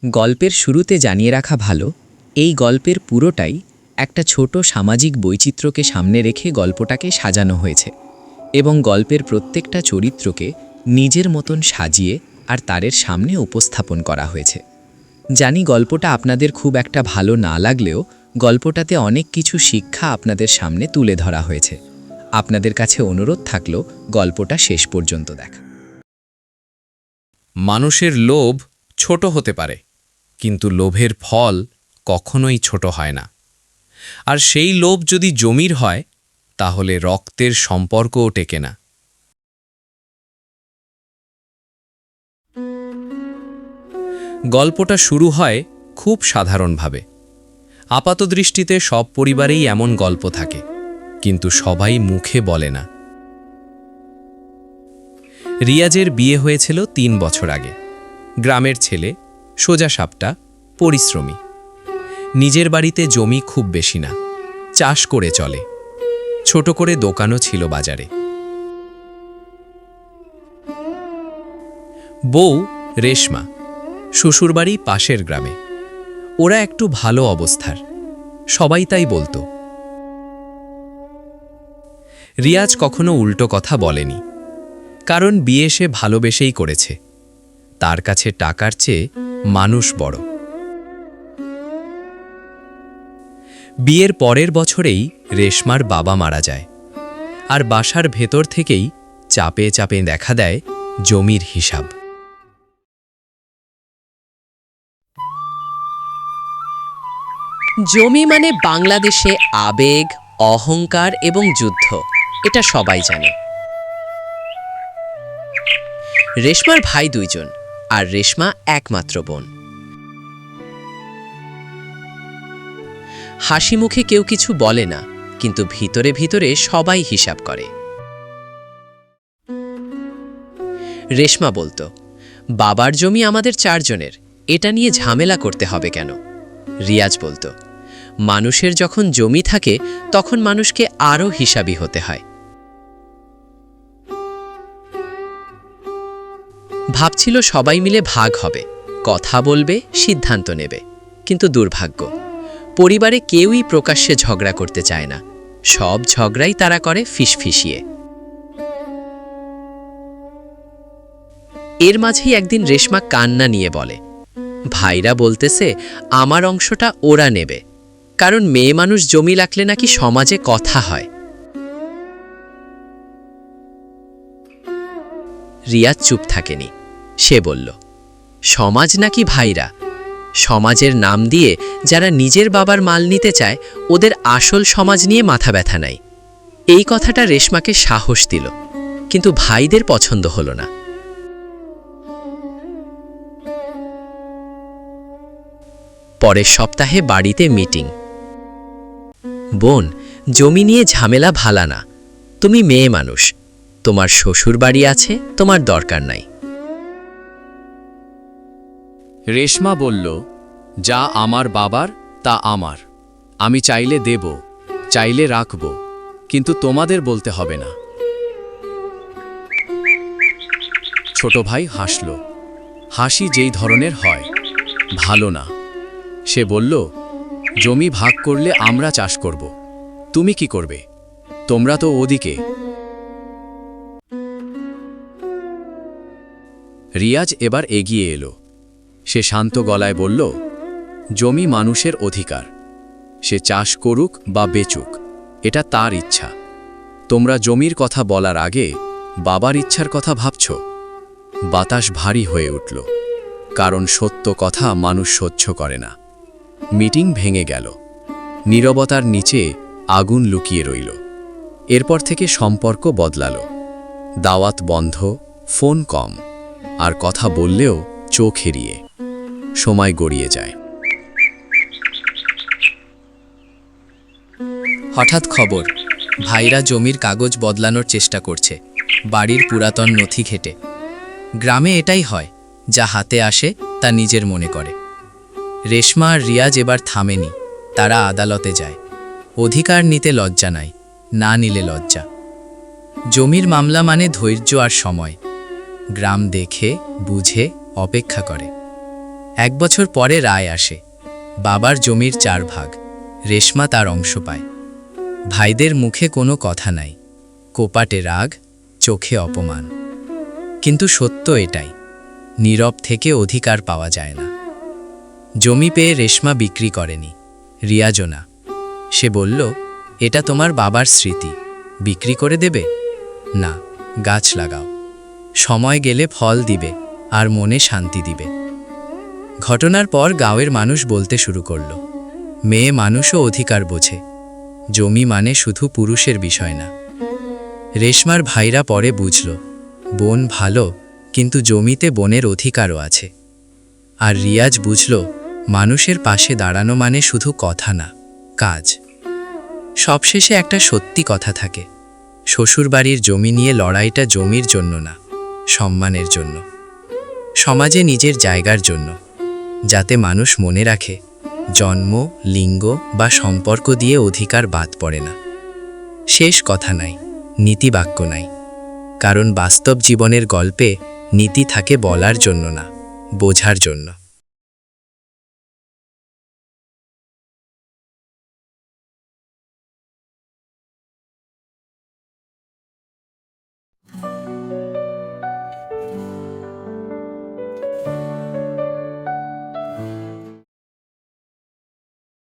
গল্পের শুরুতে জানিয়ে রাখা ভালো, এই গল্পের পুরোটাই একটা ছোট সামাজিক বৈচিত্র্যকে সামনে রেখে গল্পটাকে সাজানো হয়েছে এবং গল্পের প্রত্যেকটা চরিত্রকে নিজের মতন সাজিয়ে আর তারের সামনে উপস্থাপন করা হয়েছে। জানি গল্পটা আপনাদের খুব একটা ভালো না লাগলেও গল্পটাতে অনেক কিছু শিক্ষা আপনাদের সামনে তুলে ধরা হয়েছে। আপনাদের কাছে অনুরোধ থাকলো গল্পটা শেষ পর্যন্ত দেখা। মানুষের লোভ ছোট হতে পারে, কিন্তু লোভের ফল কখনোই ছোট হয় না। আর সেই লোভ যদি জমির হয়, তাহলে রক্তের সম্পর্কও টেকে না। গল্পটা শুরু হয় খুব সাধারণভাবে। আপাতদৃষ্টিতে সব পরিবারেই এমন গল্প থাকে, কিন্তু সবাই মুখে বলে না। রিয়াজের বিয়ে হয়েছিল ৩ বছর আগে। গ্রামের ছেলে, সোজা সাপটা, পরিশ্রমী। নিজের বাড়িতে জমি খুব বেশি না, চাষ করে চলে। ছোট করে দোকানও ছিল বাজারে। বউ রেশমা, শ্বশুরবাড়ি পাশের গ্রামে। ওরা একটু ভালো অবস্থার, সবাই তাই বলতো। রিয়াজ কখনো উল্টো কথা বলেনি, কারণ বিয়ে সে ভালোবেসেই করেছে। তার কাছে টাকার চেয়ে মানুষ বড়। বিয়ের পরের বছরেই রেশমার বাবা মারা যায়, আর বাসার ভেতর থেকেই চাপে চাপে দেখা দেয় জমির হিসাব। জমি মানে বাংলাদেশে আবেগ, অহংকার এবং যুদ্ধ, এটা সবাই জানে। রেশমার ভাই 2 জন, আর রেশমা একমাত্র বোন। হাসি মুখে কেউ কিছু বলে না, কিন্তু ভিতরে ভিতরে সবাই হিসাব করে। রেশমা বলতো, বাবার জমি আমাদের 4 জনের, এটা নিয়ে ঝামেলা করতে হবে কেন? রিয়াজ বলতো, মানুষের যখন জমি থাকে তখন মানুষকে আরও হিসাবি হতে হয়। ভাবছিল সবাই মিলে ভাগ হবে, কথা বলবে, সিদ্ধান্ত নেবে। কিন্তু দুর্ভাগ্য, পরিবারে কেউই প্রকাশ্যে ঝগড়া করতে চায় না। সব ঝগড়াই তারা করে ফিসফিসিয়ে। এর মাঝেই একদিন রেশমা কান্না নিয়ে বলে, ভাইরা বলতেছে আমার অংশটা ওরা নেবে, কারণ মেয়ে মানুষ জমি রাখলে নাকি সমাজে কথা হয়। রিয়াজ চুপ থাকেনি। সে বলল, সমাজ নাকি ভাইরা? সমাজের নাম দিয়ে যারা নিজের বাবার মাল নিতে চায়, ওদের আসল সমাজ নিয়ে মাথা ব্যথা নাই। এই কথাটা রেশমাকে সাহস দিল, কিন্তু ভাইদের পছন্দ হলো না। পরের সপ্তাহে বাড়িতে মিটিং। বোন, জমি নিয়ে ঝামেলা ভালা না। তুমি মেয়ে মানুষ, তোমার শ্বশুর বাড়ি আছে, তোমার দরকার নাই। রেশমা বলল, যা আমার বাবার তা আমার। আমি চাইলে দেব, চাইলে রাখব, কিন্তু তোমাদের বলতে হবে না। ছোট ভাই হাসল, হাসি যেই ধরনের হয়, ভালো না। সে বলল, জমি ভাগ করলে আমরা চাষ করব, তুমি কি করবে? তোমরা তো ওদিকে। রিয়াজ এবার এগিয়ে এলো। সে শান্ত গলায় বলল, জমি মানুষের অধিকার। সে চাষ করুক বা বেচুক, এটা তার ইচ্ছা। তোমরা জমির কথা বলার আগে বাবার ইচ্ছার কথা ভাবছ। বাতাস ভারী হয়ে উঠল, কারণ সত্য কথা মানুষ সহ্য করে না। মিটিং ভেঙে গেল। নীরবতার নিচে আগুন লুকিয়ে রইল। এরপর থেকে সম্পর্ক বদলালো। দাওয়াত বন্ধ, ফোন কম, আর কথা বললেও চোখ এড়িয়ে। সময় গড়িয়ে যায়। হঠাৎ খবর, ভাইরা জমির কাগজ বদলানোর চেষ্টা করছে, বাড়ির পুরাতন নথি ঘেটে। গ্রামে এটাই হয়, যা হাতে আসে তা নিজের মনে করে। রেশমা আর রিয়াজ এবার থামেনি। তারা আদালতে যায়। অধিকার নিতে লজ্জা নাই, না নিলে লজ্জা। জমির মামলা মানে ধৈর্য আর সময়। গ্রাম দেখে, বুঝে, অপেক্ষা করে। 1 বছর পরে রায় আসে। বাবার জমির 4 ভাগ, রেশমা তার অংশ পায়। ভাইদের মুখে কোনো কথা নাই, কোপাটে রাগ, চোখে অপমান। কিন্তু সত্য এটাই, নীরব থেকে অধিকার পাওয়া যায় না। জমি পেয়ে রেশমা বিক্রি করেনি, রিয়াজও না। সে বলল, এটা তোমার বাবার স্মৃতি, বিক্রি করে দেবে না, গাছ লাগাও, সময় গেলে ফল দিবে আর মনে শান্তি দিবে। ঘটনার পর গাঁয়ের মানুষ বলতে শুরু করল, মেয়ে মানুষও অধিকার বোঝে, জমি মানে শুধু পুরুষের বিষয় না। রেশমার ভাইরা পরে বুঝল, বোন ভালো, কিন্তু জমিতে বোনের অধিকারও আছে। আর রিয়াজ বুঝল, মানুষের পাশে দাঁড়ানো মানে শুধু কথা না, কাজ। সবশেষে একটা সত্যি কথা থাকে, শ্বশুরবাড়ির জমি নিয়ে লড়াইটা জমির জন্য না, সম্মানের জন্য, সমাজে নিজের জায়গার জন্য, যাতে মানুষ মনে রাখে জন্ম, লিঙ্গ বা সম্পর্ক দিয়ে অধিকার বাদ পড়ে না। শেষ কথা নাই, নীতিবাক্য নাই, কারণ বাস্তব জীবনের গল্পে নীতি থাকে বলার জন্য না, বোঝার জন্য।